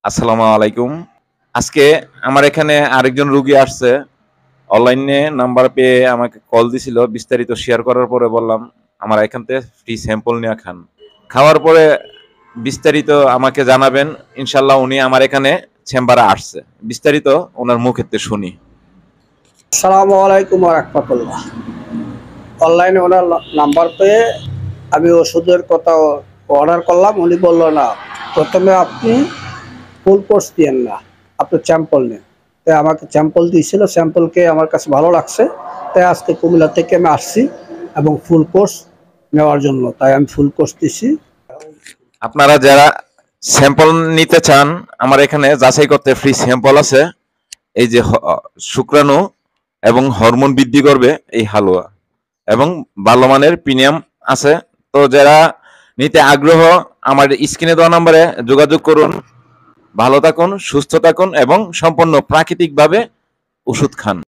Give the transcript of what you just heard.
আসসালামু আলাইকুম। আজকে আমার এখানে আরেকজন রোগী আসছে। অনলাইনে নাম্বার পেয়ে আমাকে কল দিছিল। বিস্তারিত শেয়ার করার পরে বললাম, "আমার এখান থেকে ফ্রি স্যাম্পল নিয়া খান।" খাওয়ার পরে বিস্তারিত আমাকে জানাবেন। ইনশাআল্লাহ উনি আমার এখানে চেম্বারে আসছে। বিস্তারিত উনার মুখেতে শুনি। আসসালামু আলাইকুম ওয়া রাহমাতুল্লাহ। অনলাইনে ওনার নাম্বার পেয়ে আমি ওষুধের কথা অর্ডার করলাম। উনি বলল, না, প্রথমে আপনি ফুল কোর্স দিয়েন না, আপনি স্যাম্পল নেন। তাই আমাকে স্যাম্পল দিয়েছিল, স্যাম্পলকে আমার কাছে ভালো লাগছে। তাই আজকে কুমিল্লা থেকে আমি আসছি এবং ফুল কোর্স নেওয়ার জন্য। তাই আমি ফুল কোর্স দিছি। আপনারা যারা স্যাম্পল নিতে চান, আমার এখানে যাচাই করতে ফ্রি স্যাম্পল আছে। এই যে শুক্রাণু এবং হরমোন বৃদ্ধি করবে এই হালুয়া, এবং ভালো মানের প্রিমিয়াম আছে। তো যারা নিতে আগ্রহ, আমার স্ক্রিনে দেওয়া নম্বরে যোগাযোগ করুন। ভালো থাকুন, সুস্থ থাকুন এবং সম্পূর্ণ প্রাকৃতিকভাবে ওষুধ খান।